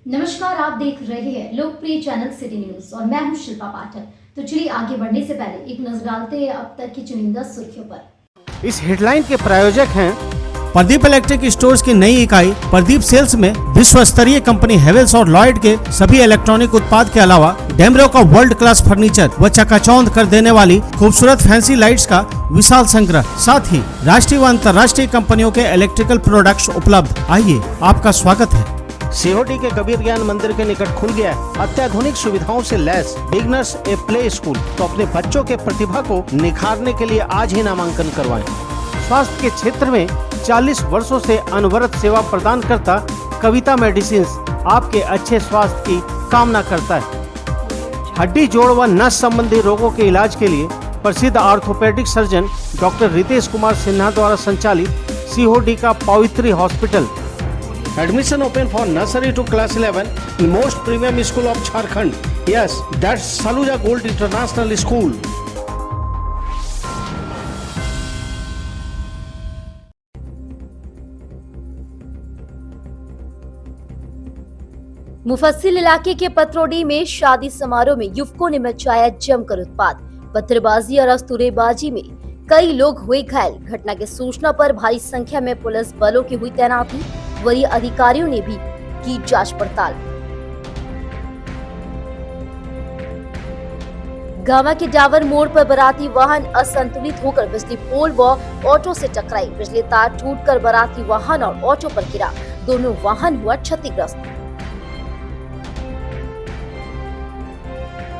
नमस्कार, आप देख रहे हैं लोकप्रिय चैनल सिटी न्यूज और मैं हूं शिल्पा पाठक। तो चलिए आगे बढ़ने से पहले एक नजर डालते हैं अब तक की चुनिंदा सुर्खियों पर। इस हेडलाइन के प्रायोजक हैं प्रदीप इलेक्ट्रिक स्टोर्स की नई इकाई प्रदीप सेल्स में विश्व स्तरीय कंपनी हेवेल्स और लॉयड के सभी इलेक्ट्रॉनिक उत्पाद के अलावा डेमरो का वर्ल्ड क्लास फर्नीचर व चकाचौंध कर देने वाली खूबसूरत फैंसी लाइट्स का विशाल संग्रह, साथ ही राष्ट्रीय व अंतर्राष्ट्रीय कंपनियों के इलेक्ट्रिकल प्रोडक्ट्स उपलब्ध। आइए, आपका स्वागत है। सीहोटी के कबीर ज्ञान मंदिर के निकट खुल गया है अत्याधुनिक सुविधाओं से lace beginners a play school. तो अपने बच्चों के प्रतिभा को निखारने के लिए आज ही नामांकन करवाएं। स्वास्थ्य के क्षेत्र में 40 वर्षों से अनवरत सेवा प्रदान करता कविता मेडिसिन आपके अच्छे स्वास्थ्य की कामना करता है। हड्डी, जोड़ व नस संबंधी रोगों के इलाज के लिए प्रसिद्ध orthopaedic surgeon doctor Ritesh Kumar Sinha द्वारा संचालित सीहोटी का Pavitri hospital. Admission open for nursery to class 11 in most premium school of Jharkhand. Yes, that's Saluja Gold International School. मुफस्सिल इलाके के पतरोडी में शादी समारोह में युवकों ने मचाया जमकर उत्पात। पत्थरबाजी और अस्तूरेबाजी में कई लोग हुए घायल। घटना की सूचना पर भारी संख्या में पुलिस बलों की हुई तैनाती। वरीय अधिकारियों ने भी की जांच पड़ताल। गावा के डावर मोड़ पर बाराती वाहन असंतुलित होकर बिजली पोल व ऑटो से टकराई। बिजली तार टूटकर बाराती वाहन और ऑटो पर गिरा। दोनों वाहन हुआ क्षतिग्रस्त।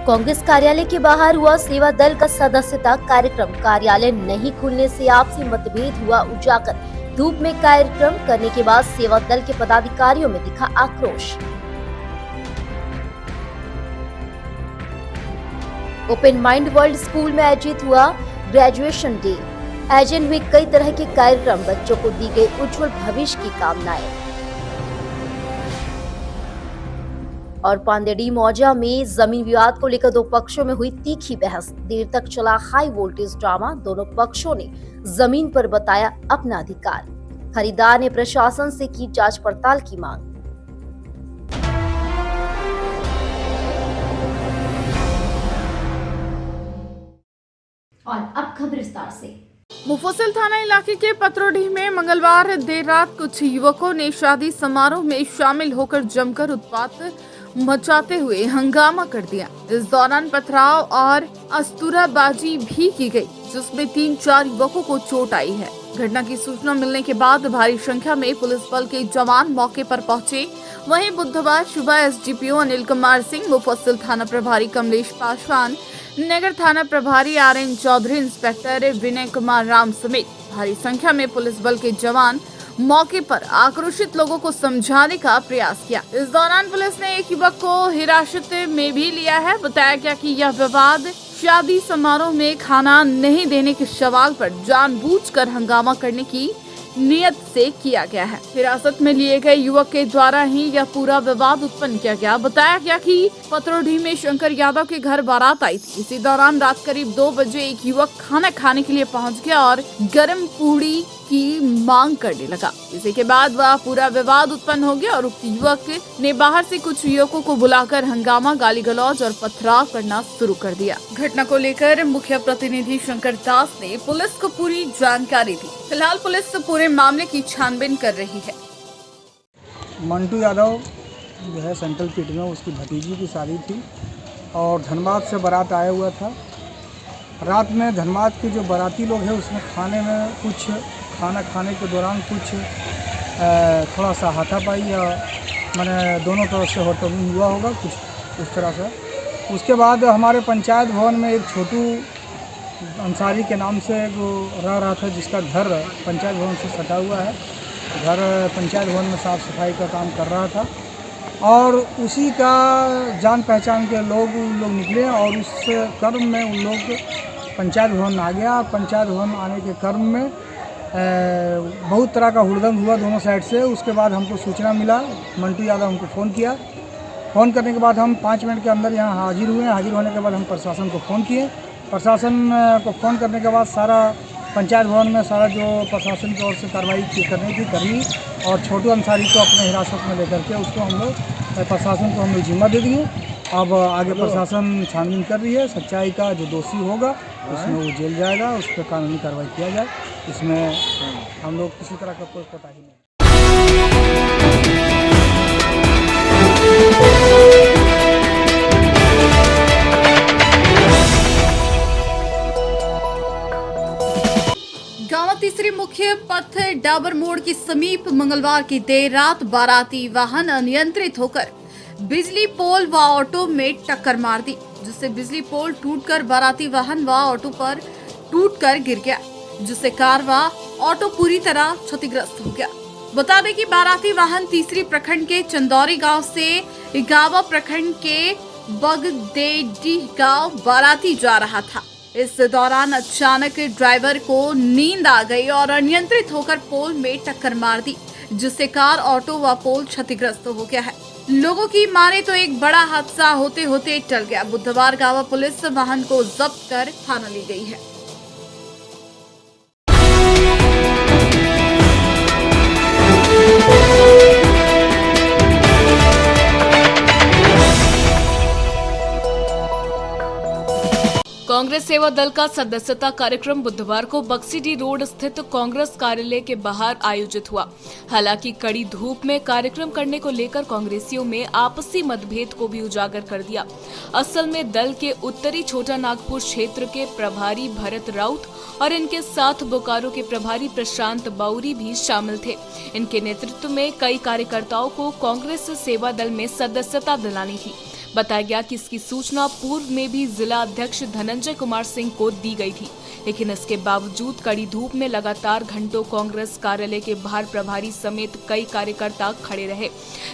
कांग्रेस कार्यालय के बाहर हुआ सेवा दल का सदस्यता कार्यक्रम। कार्यालय नहीं खुलने से आपसी मतभेद हुआ उजागर। धूप में कार्यक्रम करने के बाद सेवा दल के पदाधिकारियों में दिखा आक्रोश। ओपन माइंड वर्ल्ड स्कूल में आयोजित हुआ ग्रेजुएशन डे। आयोजन हुए कई तरह के कार्यक्रम। बच्चों को दी गई उज्जवल भविष्य की कामनाएं। और पांदेड़ी मौजा में जमीन विवाद को लेकर दो पक्षों में हुई तीखी बहस। देर तक चला हाई वोल्टेज ड्रामा। दोनों पक्षों ने जमीन पर बताया अपना अधिकार। खरीदार ने प्रशासन से की जांच पड़ताल की मांग। और अब खबर विस्तार से। मुफस्सिल थाना इलाके के पतरोडी में मंगलवार देर रात कुछ युवकों ने शादी समारोह में शामिल होकर जमकर उत्पात मचाते हुए हंगामा कर दिया। इस दौरान पथराव और अस्तूराबाजी भी की गई, जिसमें 3-4 युवकों को चोट आई है। घटना की सूचना मिलने के बाद भारी संख्या में पुलिस बल के जवान मौके पर पहुंचे। वहीं बुधवार सुबह एसडीपीओ अनिल कुमार सिंह, मुफस्सिल थाना प्रभारी कमलेश पासवान, नगर थाना प्रभारी आरएन चौधरी, इंस्पेक्टर विनय कुमार राम समेत भारी संख्या में पुलिस बल के जवान मौके पर आक्रोशित लोगों को समझाने का प्रयास किया। इस दौरान पुलिस ने एक युवक को हिरासत में भी लिया है। बताया गया कि यह विवाद शादी समारोह में खाना नहीं देने के सवाल पर जानबूझकर हंगामा करने की नियत से किया गया है। हिरासत में लिए गए युवक के द्वारा ही यह पूरा विवाद उत्पन्न किया गया। बताया गया कि पतरोडी में शंकर यादव के घर बारात आई थी। इसी दौरान रात करीब 2 बजे एक युवक खाना खाने के लिए पहुंच गया और गर्म पूड़ी की मांग करने लगा। इसी के बाद वह पूरा विवाद उत्पन्न हो गया और उक्त युवक ने बाहर से कुछ युवकों को बुलाकर हंगामा, गाली गलौज और पथराव करना शुरू कर दिया। घटना को लेकर मुख्य प्रतिनिधि शंकर दास ने पुलिस को पूरी जानकारी दी। फिलहाल पुलिस पूरे मामले की छानबीन कर रही है। मंटू यादव जो है सेंट्रल पिट में उसकी भतीजी की शादी थी और धनबाद से बारात आया हुआ था। रात में धनबाद के जो बाराती लोग हैं उसमें खाना खाने के दौरान कुछ थोड़ा सा हाथापाई या मैंने दोनों तरफ से होटलिंग हुआ होगा कुछ उस तरह से। उसके बाद हमारे पंचायत भवन में एक छोटू अंसारी के नाम से वो रह रहा था, जिसका घर पंचायत भवन से सटा हुआ है। घर पंचायत भवन में साफ़ सफाई का काम कर रहा था और उसी का जान पहचान के लोग निकले और उस क्रम में उन लोग पंचायत भवन आ गया। पंचायत भवन आने के क्रम में बहुत तरह का हुड़दंग हुआ दोनों साइड से। उसके बाद हमको सूचना मिला, मंटू यादव हमको फ़ोन किया। फ़ोन करने के बाद हम 5 मिनट के अंदर यहाँ हाजिर हुए। हाजिर होने के बाद हम प्रशासन को फ़ोन किए। प्रशासन को फ़ोन करने के बाद सारा पंचायत भवन में सारा जो प्रशासन की ओर से कार्रवाई करने की करी और छोटू अंसारी को अपने हिरासत में लेकर के उसको हम लोग प्रशासन को हम लोग जिम्मा दे दिए। अब आगे प्रशासन छानबीन कर रही है, सच्चाई का जो दोषी होगा उसमें वो जेल जाएगा, उस पर कानूनी कार्रवाई किया जाए। इसमें हम लोग किसी तरह का कोई कोताही नहीं। गांव तीसरी मुख्य पथ डाबर मोड़ के समीप मंगलवार की देर रात बाराती वाहन अनियंत्रित होकर बिजली पोल व ऑटो में टक्कर मार दी, जिससे बिजली पोल टूटकर बाराती वाहन व ऑटो पर टूटकर गिर गया, जिससे कार व ऑटो पूरी तरह क्षतिग्रस्त हो गया। बता दें कि बाराती वाहन तीसरी प्रखंड के चंदौरी गांव से गावा प्रखंड के बगदेडी गांव बाराती जा रहा था। इस दौरान अचानक ड्राइवर को नींद आ गई और अनियंत्रित होकर पोल में टक्कर मार दी, जिससे कार, ऑटो व पोल क्षतिग्रस्त हो गया है। लोगों की माने तो एक बड़ा हादसा होते होते टल गया। बुधवार गावा पुलिस वाहन को जब्त कर थाना ली गई है। कांग्रेस सेवा दल का सदस्यता कार्यक्रम बुधवार को बक्सीडी रोड स्थित कांग्रेस कार्यालय के बाहर आयोजित हुआ। हालांकि कड़ी धूप में कार्यक्रम करने को लेकर कांग्रेसियों में आपसी मतभेद को भी उजागर कर दिया। असल में दल के उत्तरी छोटा नागपुर क्षेत्र के प्रभारी भरत राउत और इनके साथ बोकारो के प्रभारी प्रशांत बाउरी भी शामिल थे। इनके नेतृत्व में कई कार्यकर्ताओं को कांग्रेस सेवा दल में सदस्यता दिलानी थी। बताया गया कि इसकी सूचना पूर्व में भी जिला अध्यक्ष धनंजय कुमार सिंह को दी गई थी, लेकिन इसके बावजूद कड़ी धूप में लगातार घंटों कांग्रेस कार्यालय के बाहर प्रभारी समेत कई कार्यकर्ता खड़े रहे,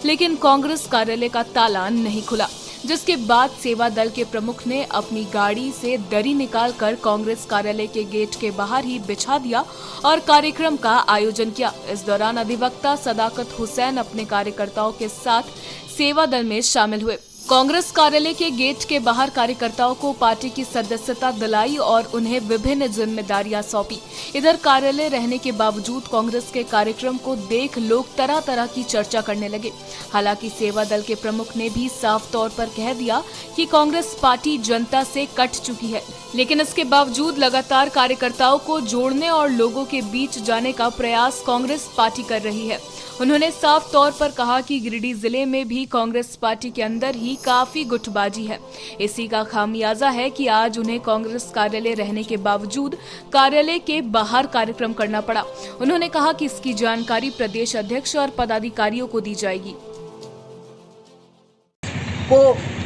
लेकिन कांग्रेस कार्यालय का ताला नहीं खुला, जिसके बाद सेवा दल के प्रमुख ने अपनी गाड़ी से दरी निकालकर कांग्रेस कार्यालय के गेट के बाहर ही बिछा दिया और कार्यक्रम का आयोजन किया। इस दौरान अधिवक्ता सदाकत हुसैन अपने कार्यकर्ताओं के साथ सेवा दल में शामिल हुए। कांग्रेस कार्यालय के गेट के बाहर कार्यकर्ताओं को पार्टी की सदस्यता दिलाई और उन्हें विभिन्न जिम्मेदारियां सौंपी। इधर कार्यालय रहने के बावजूद कांग्रेस के कार्यक्रम को देख लोग तरह तरह की चर्चा करने लगे। हालांकि सेवा दल के प्रमुख ने भी साफ तौर पर कह दिया कि कांग्रेस पार्टी जनता से कट चुकी है, लेकिन इसके बावजूद लगातार कार्यकर्ताओं को जोड़ने और लोगों के बीच जाने का प्रयास कांग्रेस पार्टी कर रही है। उन्होंने साफ तौर पर कहा कि गिरिडीह जिले में भी कांग्रेस पार्टी के अंदर ही काफी गुटबाजी है। इसी का खामियाजा है कि आज उन्हें कांग्रेस कार्यालय रहने के बावजूद कार्यालय के बाहर कार्यक्रम करना पड़ा। उन्होंने कहा कि इसकी जानकारी प्रदेश अध्यक्ष और पदाधिकारियों को दी जाएगी।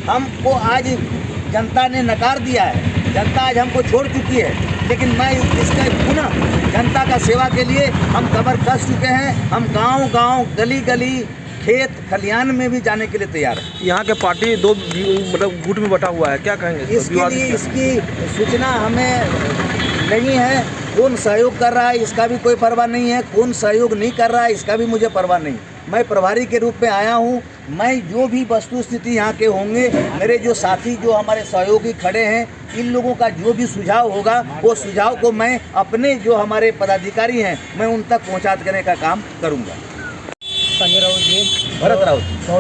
हमको आज जनता ने नकार दिया है, जनता आज हमको छोड़ चुकी है, लेकिन मैं इसका पुनः जनता का सेवा के लिए हम कमर कस चुके हैं। हम गांव-गांव, गली-गली, खेत खलियान में भी जाने के लिए तैयार है। यहाँ के पार्टी दो मतलब गुट में बटा हुआ है, क्या कहेंगे? इसके लिए इसकी सूचना हमें नहीं है। कौन सहयोग कर रहा है इसका भी कोई परवाह नहीं है, कौन सहयोग नहीं कर रहा है इसका भी मुझे परवाह नहीं। मैं प्रभारी के रूप में आया हूँ। मैं जो भी वस्तु स्थिति यहाँ के होंगे, मेरे जो साथी जो हमारे सहयोगी खड़े हैं, इन लोगों का जो भी सुझाव होगा वो सुझाव को मैं अपने जो हमारे पदाधिकारी हैं मैं उन तक पहुँचा देने का काम करूँगा। संजय राउत जी, भरत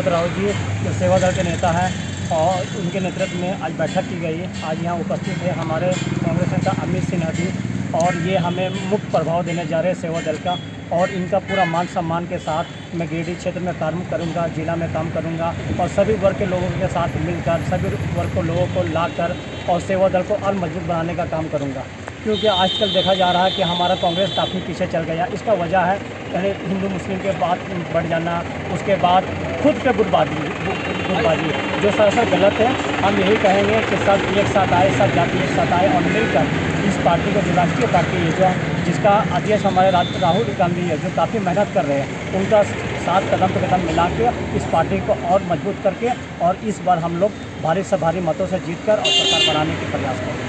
राउत जी जो सेवा दल के नेता हैं और उनके नेतृत्व में आज बैठक की गई है। आज यहाँ उपस्थित है हमारे कांग्रेस नेता अमित सिन्हा जी और ये हमें मुख्य प्रभाव देने जा रहे हैं सेवा दल का, और इनका पूरा मान सम्मान के साथ मैं गिरिडीह क्षेत्र में काम करूँगा, जिला में काम करूँगा और सभी वर्ग के लोगों के साथ मिलकर सभी वर्ग के लोगों को लाकर और सेवा दल को और मजबूत बनाने का काम करूँगा। क्योंकि आजकल देखा जा रहा है कि हमारा कांग्रेस काफ़ी पीछे चल गया। इसका वजह है पहले हिंदू मुस्लिम के बात बढ़ जाना, उसके बाद खुद पे गुटबाजी जो सरासर गलत है। हम यही कहेंगे कि सब एक साथ आए, सब जाति एक साथ आए और मिलकर इस पार्टी को, जो राष्ट्रीय पार्टी है, जो जिसका अध्यक्ष हमारे राहुल गांधी है, जो काफ़ी मेहनत कर रहे हैं, उनका साथ कदम पे कदम मिला के इस पार्टी को और मजबूत करके और इस बार हम लोग भारी से भारी मतों से जीतकर और सरकार बनाने के प्रयास करेंगे।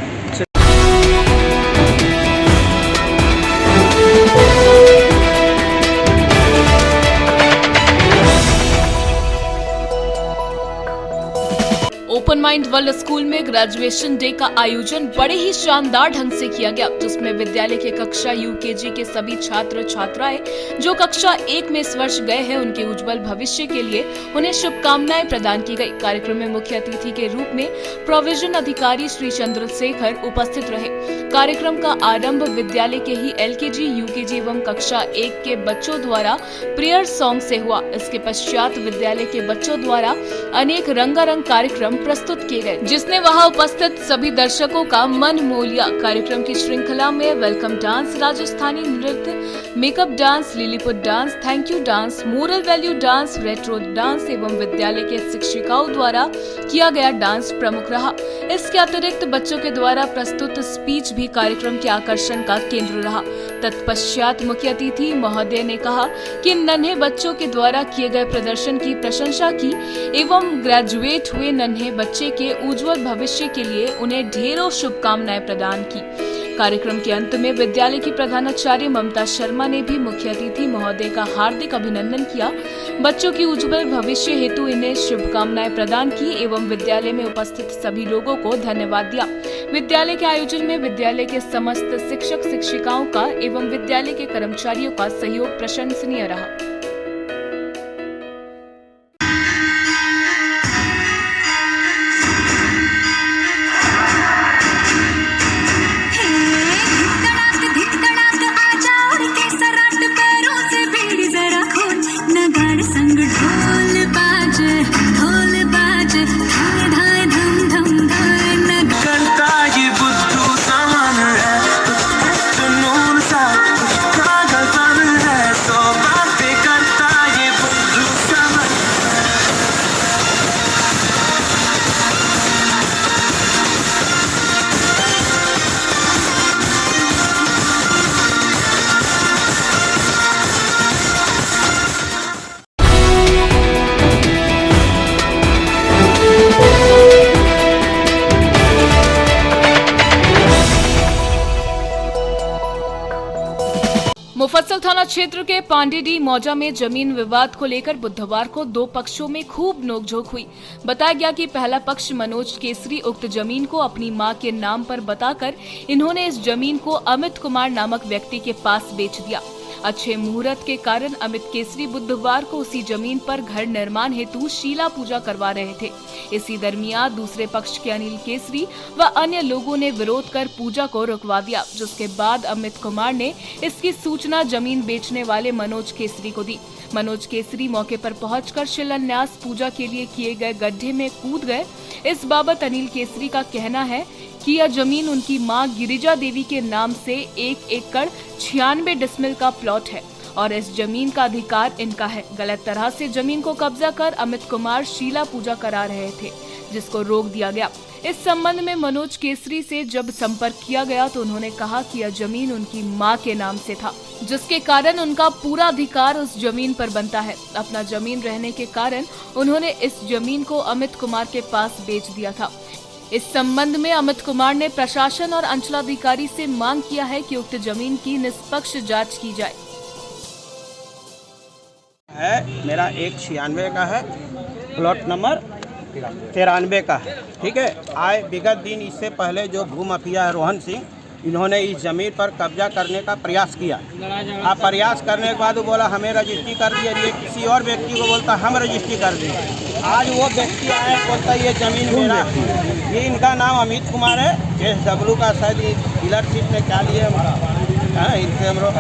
ओपन माइंड वर्ल्ड स्कूल में ग्रेजुएशन डे का आयोजन बड़े ही शानदार ढंग से किया गया, जिसमें विद्यालय के कक्षा यूकेजी के सभी छात्र छात्राएं जो कक्षा 1 में इस वर्ष गए हैं उनके उज्जवल भविष्य के लिए उन्हें शुभकामनाएं प्रदान की गई। कार्यक्रम में मुख्य अतिथि के रूप में प्रोविजन अधिकारी श्री चंद्रशेखर उपस्थित रहे। कार्यक्रम का आरंभ विद्यालय के ही एलकेजी, यूकेजी एवं कक्षा 1 के बच्चों द्वारा प्रेयर सॉन्ग से हुआ। इसके पश्चात विद्यालय के बच्चों द्वारा अनेक रंगारंग कार्यक्रम प्रस्तुत किए गए, जिसने वहां उपस्थित सभी दर्शकों का मन मोह लिया। कार्यक्रम की श्रृंखला में वेलकम डांस, राजस्थानी नृत्य, makeup dance, Lilliput dance, thank you dance, moral value dance, retro dance एवं विद्यालय के शिक्षिकाओं द्वारा किया गया डांस प्रमुख रहा। इसके अतिरिक्त बच्चों के द्वारा प्रस्तुत स्पीच भी कार्यक्रम के आकर्षण का केंद्र रहा। तत्पश्चात मुख्य अतिथि महोदय ने कहा कि नन्हे बच्चों के द्वारा किए गए प्रदर्शन की प्रशंसा की एवं ग्रेजुएट हुए नन्हे बच्चे के उज्जवल भविष्य के लिए उन्हें ढेरों शुभकामनाएं प्रदान की। कार्यक्रम के अंत में विद्यालय की प्रधानाचार्य ममता शर्मा ने भी मुख्य अतिथि महोदय का हार्दिक अभिनंदन किया, बच्चों की उज्जवल भविष्य हेतु इन्हें शुभकामनाएं प्रदान की एवं विद्यालय में उपस्थित सभी लोगों को धन्यवाद दिया। विद्यालय के आयोजन में विद्यालय के समस्त शिक्षक शिक्षिकाओं का एवं विद्यालय के कर्मचारियों का सहयोग प्रशंसनीय रहा। मुफस्सिल थाना क्षेत्र के पांडेडी मौजा में जमीन विवाद को लेकर बुधवार को दो पक्षों में खूब नोकझोंक हुई। बताया गया कि पहला पक्ष मनोज केसरी उक्त जमीन को अपनी मां के नाम पर बताकर इन्होंने इस जमीन को अमित कुमार नामक व्यक्ति के पास बेच दिया। अच्छे मुहूर्त के कारण अमित केसरी बुधवार को उसी जमीन पर घर निर्माण हेतु शीला पूजा करवा रहे थे। इसी दरमियान दूसरे पक्ष के अनिल केसरी व अन्य लोगों ने विरोध कर पूजा को रुकवा दिया, जिसके बाद अमित कुमार ने इसकी सूचना जमीन बेचने वाले मनोज केसरी को दी। मनोज केसरी मौके पर पहुंचकर शिलान्यास पूजा के लिए किए गए गड्ढे में कूद गए। इस बाबत अनिल केसरी का कहना है कि यह जमीन उनकी मां गिरिजा देवी के नाम से 1 एकड़ 96 डिसमिल का प्लॉट है और इस जमीन का अधिकार इनका है। गलत तरह से जमीन को कब्जा कर अमित कुमार शीला पूजा करा रहे थे, जिसको रोक दिया गया। इस संबंध में मनोज केसरी से जब संपर्क किया गया तो उन्होंने कहा कि यह जमीन उनकी मां के नाम से था, जिसके कारण उनका पूरा अधिकार उस जमीन पर बनता है। अपना जमीन रहने के कारण उन्होंने इस जमीन को अमित कुमार के पास बेच दिया था। इस संबंध में अमित कुमार ने प्रशासन और अंचलाधिकारी से मांग किया है कि उक्त जमीन की निष्पक्ष जांच की जाए। मेरा 196 का है, प्लॉट नंबर 93 का है, ठीक है। आए विगत दिन इससे पहले जो भू माफिया है रोहन सिंह, इन्होंने इस ज़मीन पर कब्जा करने का प्रयास किया। आप प्रयास करने के बाद वो बोला हमें रजिस्ट्री कर दिया, ये किसी और व्यक्ति को बोलता हम रजिस्ट्री कर दिए। आज वो व्यक्ति आए बोलता ये ज़मीन मेरा है। ये इनका नाम अमित कुमार है, JSW का शायद डीलरशिप में क्या लिए इनसे हम लोग।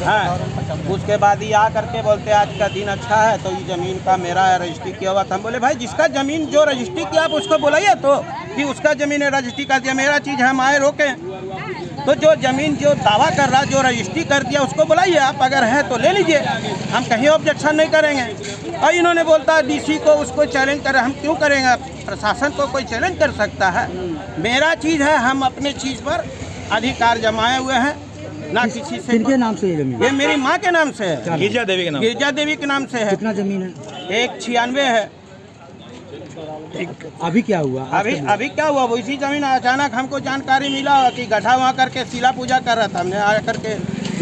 हाँ, उसके बाद ये आ करके बोलते आज का दिन अच्छा है तो ये ज़मीन का मेरा है, रजिस्ट्री किया हुआ था। हम बोले भाई जिसका ज़मीन जो रजिस्ट्री किया आप उसको बुलाइए तो कि उसका ज़मीन है, रजिस्ट्री कर दिया, मेरा चीज़ हम आए रोके। तो जो ज़मीन जो दावा कर रहा जो रजिस्ट्री कर दिया उसको बुलाइए, आप अगर है तो ले लीजिए, हम कहीं ऑब्जेक्शन नहीं करेंगे। और इन्होंने बोलता DC को उसको चैलेंज करें, हम क्यों करेंगे? प्रशासन को कोई चैलेंज कर सकता है? मेरा चीज़ है, हम अपने चीज़ पर अधिकार जमाए हुए हैं, ना किसी से। किनके नाम से ये जमीन? ये मेरी माँ के नाम से है, गिरिजा देवी के नाम। गिरिजा देवी के नाम से है। कितना जमीन है? 196 है। अभी क्या हुआ? अभी क्या हुआ? वो इसी जमीन अचानक हमको जानकारी मिला कि गड्ढा वहाँ करके शीला पूजा कर रहा था। हमने आ करके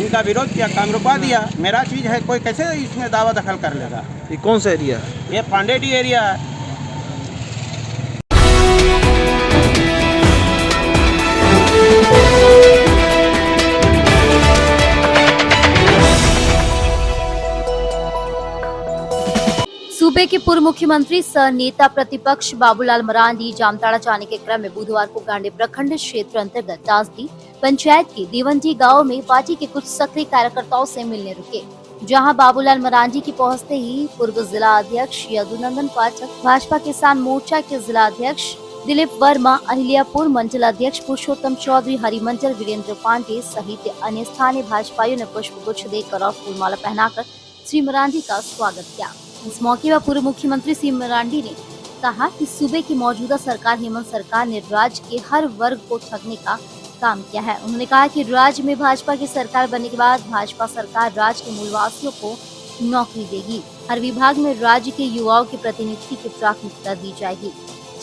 इनका विरोध किया, काम रुकवा दिया। मेरा चीज़ है, कोई कैसे इसमें दावा दखल कर लेगा? ये कौन सा एरिया है? ये पांडेडी एरिया है। पूर्व मुख्यमंत्री सह नेता प्रतिपक्ष बाबूलाल मरांडी जामताड़ा जाने के क्रम में बुधवार को गांडी प्रखंड क्षेत्र अंतर्गत दासदी पंचायत के देवंडी गांव में पार्टी के कुछ सक्रिय कार्यकर्ताओं से मिलने रुके, जहां बाबूलाल मरांडी की पहुंचते ही पूर्व जिला अध्यक्ष यदुनंदन पाठक, भाजपा किसान मोर्चा के जिला अध्यक्ष दिलीप वर्मा, अहिल्यापुर मंडल अध्यक्ष पुरुषोत्तम चौधरी, हरिमंडल वीरेंद्र पांडे सहित अन्य स्थानीय भाजपाइयों ने पुष्पगुच्छ देकर और फूलमाला पहनाकर श्री मरांडी का स्वागत किया। इस मौके पर पूर्व मुख्यमंत्री श्री मरांडी ने कहा कि सूबे की मौजूदा सरकार हेमंत सरकार ने राज्य के हर वर्ग को ठगने का काम किया है। उन्होंने कहा कि राज्य में भाजपा की सरकार बनने के बाद भाजपा सरकार राज्य के मूलवासियों को नौकरी देगी, हर विभाग में राज्य के युवाओं के प्रतिनिधि की प्राथमिकता दी जाएगी।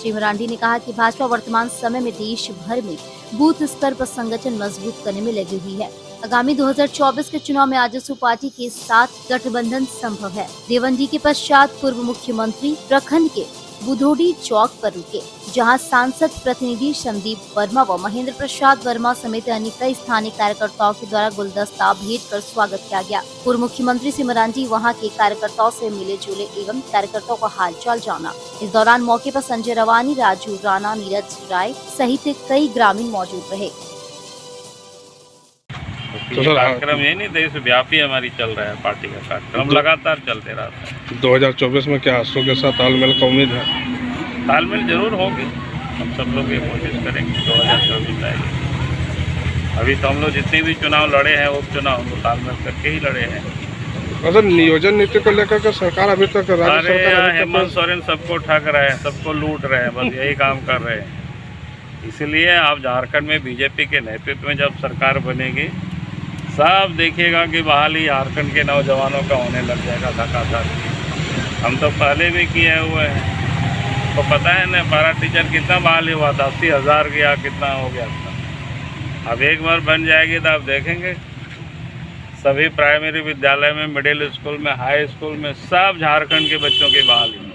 श्री मरांडी ने कहा कि भाजपा वर्तमान समय में देश भर में बूथ स्तर पर संगठन मजबूत करने में लगी हुई है। आगामी 2024 के चुनाव में आजसू पार्टी के साथ गठबंधन संभव है। देवंडी के पश्चात पूर्व मुख्यमंत्री प्रखंड के बुधोडी चौक पर रुके, जहां सांसद प्रतिनिधि संदीप वर्मा व महेंद्र प्रसाद वर्मा समेत अन्य कई स्थानीय कार्यकर्ताओं के द्वारा गुलदस्ता भेंट कर स्वागत किया गया। पूर्व मुख्यमंत्री श्री मरांडी वहां के कार्यकर्ताओं से मिले जुले एवं कार्यकर्ताओं का हालचाल जाना। इस दौरान मौके पर संजय रवानी, राजू राणा, नीरज राय सहित कई ग्रामीण मौजूद रहे। तो कार्यक्रम ये नहीं देश व्यापी हमारी चल रहा है, पार्टी का कार्यक्रम लगातार चलते रहता है। 2024 में क्या आसू के साथ तालमेल का उम्मीद है? तालमेल जरूर होगी, हम सब लोग ये कोशिश करेंगे 2024 आएगी। अभी तो हम लोग जितने भी चुनाव लड़े हैं वो चुनाव हम लोग तालमेल करके ही लड़े हैं। मतलब नियोजन नीति को लेकर के सरकार अभी तक राज्य सरकार हेमंत सोरेन सबको ठग रहे हैं, सबको लूट रहे हैं, बस यही काम कर रहे हैं। इसलिए आप झारखंड में बीजेपी के नेतृत्व में जब सरकार बनेगी, सब देखिएगा कि बहाली झारखंड के नौजवानों का होने लग जाएगा धक्का। हम तो पहले भी किए हुए हैं, तो पता है ना पारा टीचर कितना बहाली हुआ था, 80,000 गया, कितना हो गया था। अब एक बार बन जाएगी तो आप देखेंगे सभी प्राइमरी विद्यालय में, मिडिल स्कूल में, हाई स्कूल में सब झारखंड के बच्चों की बहाली।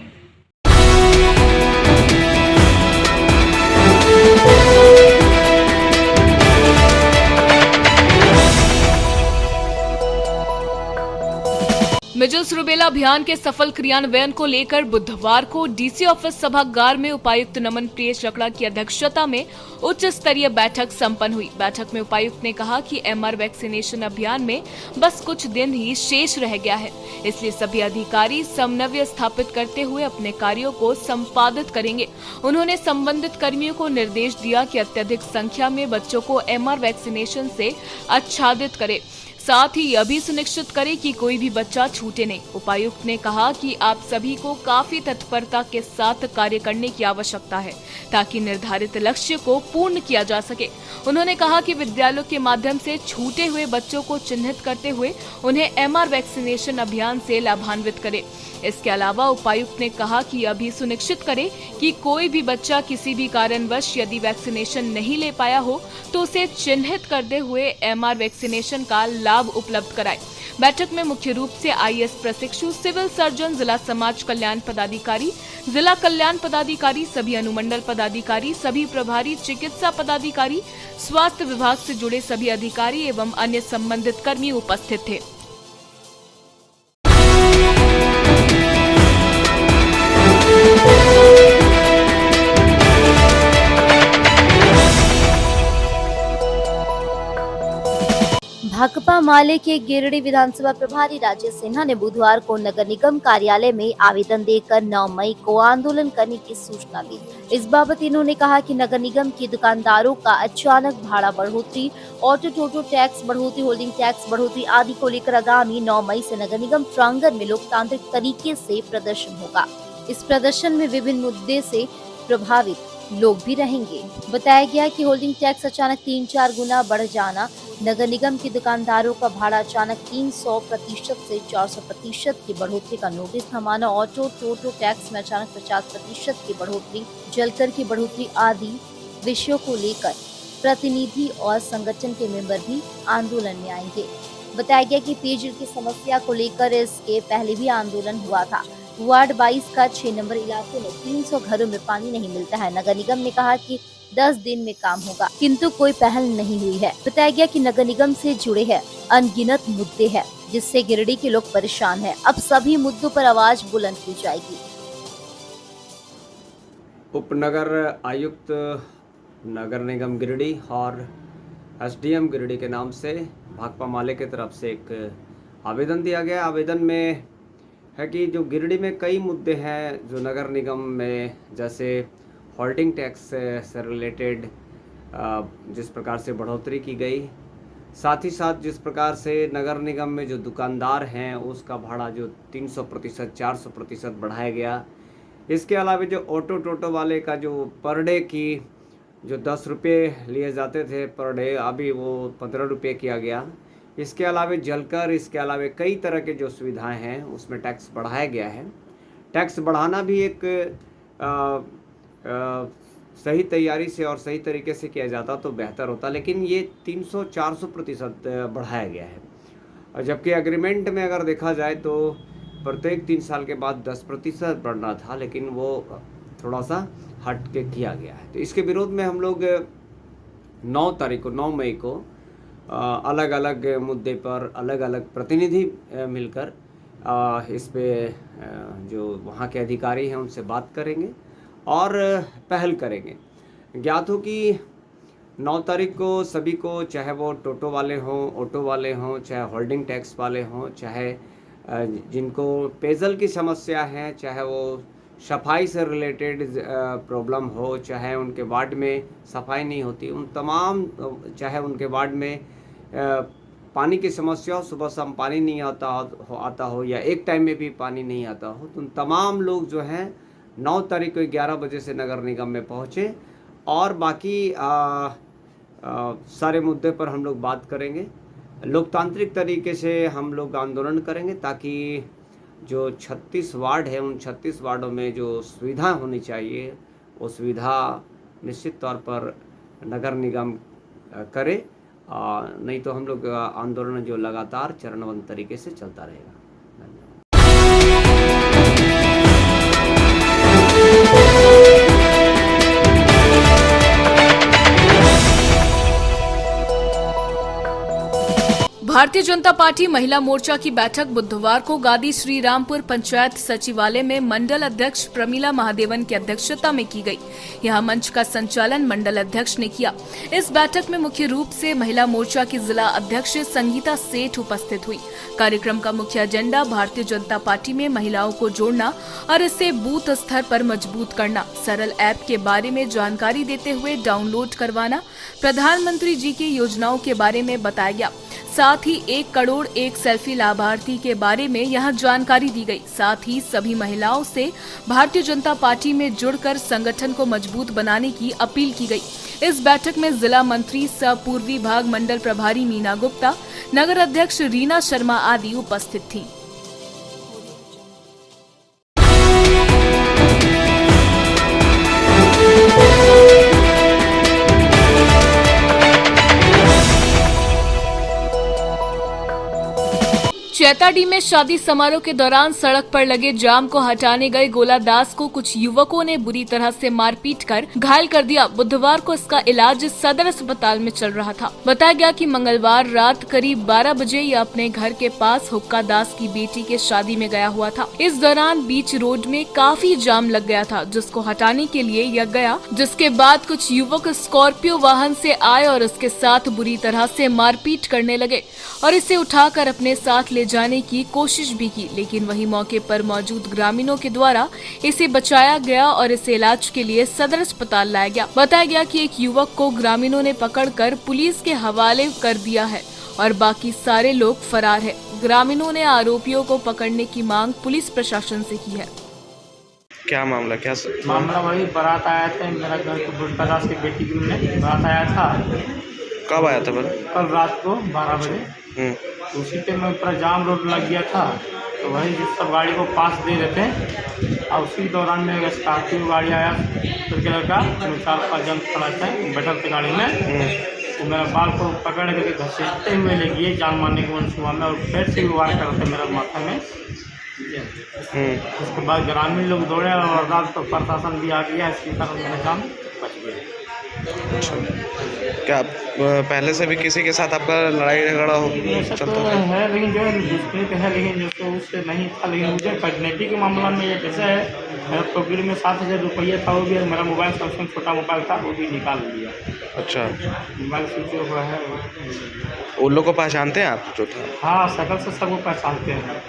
मिजल्स रूबेला अभियान के सफल क्रियान्वयन को लेकर बुधवार को डीसी ऑफिस सभागार में उपायुक्त नमन प्रिय शुक्ला की अध्यक्षता में उच्च स्तरीय बैठक संपन्न हुई। बैठक में उपायुक्त ने कहा कि एमआर वैक्सीनेशन अभियान में बस कुछ दिन ही शेष रह गया है, इसलिए सभी अधिकारी समन्वय स्थापित करते हुए अपने कार्यों को संपादित करेंगे। उन्होंने संबंधित कर्मियों को निर्देश दिया कि अत्यधिक संख्या में बच्चों को एमआर वैक्सीनेशन से आच्छादित करे, साथ ही यह भी सुनिश्चित करें कि कोई भी बच्चा छूटे नहीं। उपायुक्त ने कहा कि आप सभी को काफी तत्परता के साथ कार्य करने की आवश्यकता है ताकि निर्धारित लक्ष्य को पूर्ण किया जा सके। उन्होंने कहा कि विद्यालयों के माध्यम से छूटे हुए बच्चों को चिन्हित करते हुए उन्हें एमआर वैक्सीनेशन अभियान से लाभान्वित करें। इसके अलावा उपायुक्त ने कहा कि यह भी सुनिश्चित करें कि कोई भी बच्चा किसी भी कारणवश यदि वैक्सीनेशन नहीं ले पाया हो तो उसे चिन्हित करते हुए एमआर वैक्सीनेशन का लाभ उपलब्ध कराए। बैठक में मुख्य रूप से आईएएस प्रशिक्षु, सिविल सर्जन, जिला समाज कल्याण पदाधिकारी, जिला कल्याण पदाधिकारी, सभी अनुमंडल पदाधिकारी, सभी प्रभारी चिकित्सा पदाधिकारी, स्वास्थ्य विभाग से जुड़े सभी अधिकारी एवं अन्य संबंधित कर्मी उपस्थित थे। भाकपा माले के गिरिडीह विधानसभा प्रभारी राजेश सिन्हा ने बुधवार को नगर निगम कार्यालय में आवेदन देकर 9 मई को आंदोलन करने की सूचना दी। इस बाबत इन्होंने कहा कि नगर निगम की दुकानदारों का अचानक भाड़ा बढ़ोतरी, ऑटो टोटो टैक्स बढ़ोतरी, होल्डिंग टैक्स बढ़ोतरी आदि को लेकर आगामी 9 मई से नगर निगम प्रांगण में लोकतांत्रिक तरीके से प्रदर्शन होगा। इस प्रदर्शन में विभिन्न मुद्दे से प्रभावित लोग भी रहेंगे। बताया गया कि होल्डिंग टैक्स अचानक 3-4 गुना बढ़ जाना, नगर निगम के दुकानदारों का भाड़ा अचानक 300% से 400% की बढ़ोतरी का नोटिस थमाना, ऑटो टोटो टैक्स में अचानक 50% की बढ़ोतरी, जलकर की बढ़ोतरी आदि विषयों को लेकर प्रतिनिधि और संगठन के मेंबर भी आंदोलन में आएंगे। बताया गया कि पेयजल की समस्या को लेकर इसके पहले भी आंदोलन हुआ था। वार्ड 22 का 6 नंबर इलाके में 300 घरों में पानी नहीं मिलता है। नगर निगम ने कहा कि 10 दिन में काम होगा, किंतु कोई पहल नहीं हुई है। बताया गया कि नगर निगम से जुड़े हैं अनगिनत मुद्दे हैं जिससे गिरिडीह के लोग परेशान हैं। अब सभी मुद्दों पर आवाज बुलंद की जाएगी। उपनगर आयुक्त नगर निगम गिरिडीह और एसडीएम गिरिडीह के नाम से भाकपा माले की तरफ से एक आवेदन दिया गया। आवेदन में है कि जो गिरिडीह में कई मुद्दे हैं जो नगर निगम में, जैसे हॉल्टिंग टैक्स से रिलेटेड जिस प्रकार से बढ़ोतरी की गई, साथ ही साथ जिस प्रकार से नगर निगम में जो दुकानदार हैं उसका भाड़ा जो 300% 400% बढ़ाया गया। इसके अलावा जो ऑटो टोटो वाले का जो पर डे की जो 10 रुपये लिए जाते थे पर डे, अभी वो 15 रुपये किया गया। इसके अलावा जलकर, इसके अलावा कई तरह के जो सुविधाएं हैं उसमें टैक्स बढ़ाया गया है। टैक्स बढ़ाना भी एक सही तैयारी से और सही तरीके से किया जाता तो बेहतर होता, लेकिन ये 300-400% बढ़ाया गया है। और जबकि एग्रीमेंट में अगर देखा जाए तो प्रत्येक 3 साल के बाद 10% बढ़ना था, लेकिन वो थोड़ा सा हट के किया गया है। तो इसके विरोध में हम लोग 9 मई को अलग अलग मुद्दे पर अलग अलग प्रतिनिधि मिलकर इस पे जो वहाँ के अधिकारी हैं उनसे बात करेंगे और पहल करेंगे। ज्ञात हो कि 9 तारीख को सभी को, चाहे वो टोटो वाले हों, ऑटो वाले हों, चाहे होल्डिंग टैक्स वाले हों, चाहे जिनको पेयजल की समस्या है, चाहे वो सफाई से रिलेटेड प्रॉब्लम हो, चाहे उनके वार्ड में सफाई नहीं होती, उन तमाम, चाहे उनके वार्ड में पानी की समस्या हो, सुबह शाम पानी नहीं आता हो या एक टाइम में भी पानी नहीं आता हो, तो उन तमाम लोग जो हैं 9 तारीख को 11 बजे से नगर निगम में पहुँचे और बाकी सारे मुद्दे पर हम लोग बात करेंगे। लोकतांत्रिक तरीके से हम लोग आंदोलन करेंगे ताकि जो 36 वार्ड है, उन 36 वार्डों में जो सुविधा होनी चाहिए वो सुविधा निश्चित तौर पर नगर निगम करे, नहीं तो हम लोग आंदोलन जो लगातार चरणबद्ध तरीके से चलता रहेगा। भारतीय जनता पार्टी महिला मोर्चा की बैठक बुधवार को गादी श्री रामपुर पंचायत सचिवालय में मंडल अध्यक्ष प्रमीला महादेवन की अध्यक्षता में की गई। यह मंच का संचालन मंडल अध्यक्ष ने किया। इस बैठक में मुख्य रूप से महिला मोर्चा की जिला अध्यक्ष संगीता सेठ उपस्थित हुई। कार्यक्रम का मुख्य एजेंडा भारतीय जनता पार्टी में महिलाओं को जोड़ना और इसे बूथ स्तर पर मजबूत करना, सरल ऐप के बारे में जानकारी देते हुए डाउनलोड करवाना, प्रधानमंत्री जी की योजनाओं के बारे में बताया गया। साथ ही 1 करोड़ 1 सेल्फी लाभार्थी के बारे में यहां जानकारी दी गई। साथ ही सभी महिलाओं से भारतीय जनता पार्टी में जुड़कर संगठन को मजबूत बनाने की अपील की गई। इस बैठक में जिला मंत्री सह पूर्वी भाग मंडल प्रभारी मीना गुप्ता, नगर अध्यक्ष रीना शर्मा आदि उपस्थित थी। चैताडी में शादी समारोह के दौरान सड़क पर लगे जाम को हटाने गए गोला दास को कुछ युवकों ने बुरी तरह से मारपीट कर घायल कर दिया। बुधवार को इसका इलाज सदर अस्पताल में चल रहा था। बताया गया कि मंगलवार रात करीब 12 बजे यह अपने घर के पास हुक्का दास की बेटी के शादी में गया हुआ था। इस दौरान बीच रोड में काफी जाम लग गया था, जिसको हटाने के लिए यह गया, जिसके बाद कुछ युवक स्कॉर्पियो वाहन से आए और उसके साथ बुरी तरह से मारपीट करने लगे और इसे उठाकर अपने साथ ले जाने की कोशिश भी की, लेकिन वही मौके पर मौजूद ग्रामीणों के द्वारा इसे बचाया गया और इसे इलाज के लिए सदर अस्पताल लाया गया। बताया गया कि एक युवक को ग्रामीणों ने पकड़कर पुलिस के हवाले कर दिया है और बाकी सारे लोग फरार है। ग्रामीणों ने आरोपियों को पकड़ने की मांग पुलिस प्रशासन से की है। क्या मामला, क्या मामला वही बारात आया था मेरा घर को, हुक्का दास की बेटी की बारात आया था। कब आया था? कल रात को 12 बजे। उसी पे मैं पूरा जाम रोड लग गया था, तो वही जिस सब गाड़ी को पास दे देते और उसी दौरान में स्कॉर्पियो गाड़ी आया, तो क्या लड़का 4-5 जन खड़ा था बैठल थे गाड़ी में, तो मेरा बाल को पकड़ करके घसीटते हुए ले गए जान मारने के मनसूबा में और पेट से भी वार करते मेरा माथा में। उसके बाद ग्रामीण लोग दौड़े और रात को प्रशासन भी आ गया, इसके कारण मेरा जान बच गया। अच्छा, क्या पहले से भी किसी के साथ आपका लड़ाई झगड़ा हो चलता तो था? है, लेकिन जो दुष्कृत है, लेकिन जो उससे नहीं था, लेकिन मुझे कॉस्मेटिक के मामला में ये कैसा है, मेरा पॉकेट में 7,000 रुपये था, वो भी मेरा मोबाइल सैमसंग छोटा मोबाइल था, वो भी निकाल लिया। अच्छा, मोबाइल स्विच ऑफ है। उन लोग को पहचानते हैं आप जो था? हाँ, शक्ल से सबको पहचानते हैं।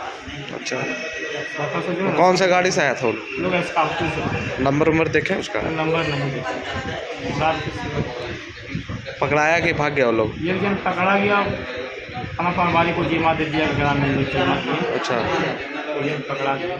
अच्छा, शक्ल से जो है कौन सा गाड़ी से आया था वो? लोग स्कॉर्पियो से। नंबर उम्र देखे उसका? नंबर नहीं देखा। रात के पकड़ाया कि भाग गया वो लोग? एक जन पकड़ा गया, खाना पनवारी को जिम्मा दे दिया ग्राम में। अच्छा, ये पकड़ा गया।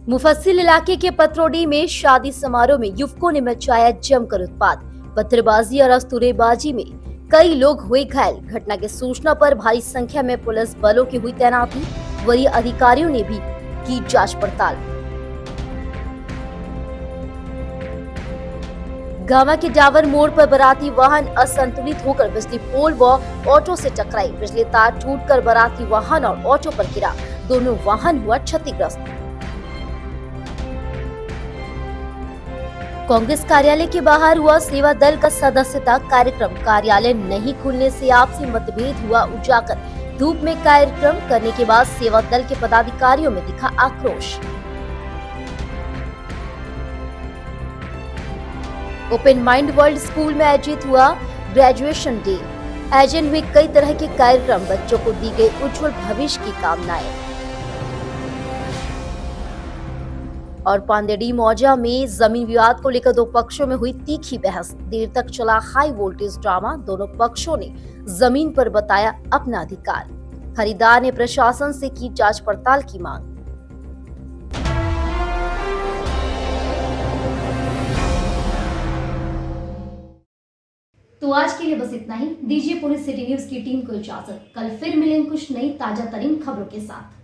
मुफस्सिल इलाके के पतरोडी में शादी समारोह में युवकों ने मचाया जमकर उत्पात। पत्थरबाजी और अस्तूरेबाजी में कई लोग हुए घायल। घटना की सूचना पर भारी संख्या में पुलिस बलों की हुई तैनाती। वरीय अधिकारियों ने भी की जांच पड़ताल। गामा के डावर मोड़ पर बाराती वाहन असंतुलित होकर बिजली पोल व ऑटो से टकराई। बिजली तार टूटकर बाराती वाहन और ऑटो पर गिरा। दोनों वाहन हुआ क्षतिग्रस्त। कांग्रेस कार्यालय के बाहर हुआ सेवा दल का सदस्यता कार्यक्रम। कार्यालय नहीं खुलने से आपसी मतभेद हुआ उजागर। धूप में कार्यक्रम करने के बाद सेवा दल के पदाधिकारियों में दिखा आक्रोश। ओपन माइंड वर्ल्ड स्कूल में आयोजित हुआ ग्रेजुएशन डे। आयोजन हुए कई तरह के कार्यक्रम। बच्चों को दी गई उज्जवल भविष्य की कामनाएं। और पांदेड़ी मौजा में जमीन विवाद को लेकर दो पक्षों में हुई तीखी बहस। देर तक चला हाई वोल्टेज ड्रामा। दोनों पक्षों ने जमीन पर बताया अपना अधिकार। खरीदार ने प्रशासन से की जांच पड़ताल की मांग। तो आज के लिए बस इतना ही। दीजिए पुलिस सिटी न्यूज की टीम को इजाजत। कल फिर मिलेंगे कुछ नई ताजा तरीन खबरों के साथ।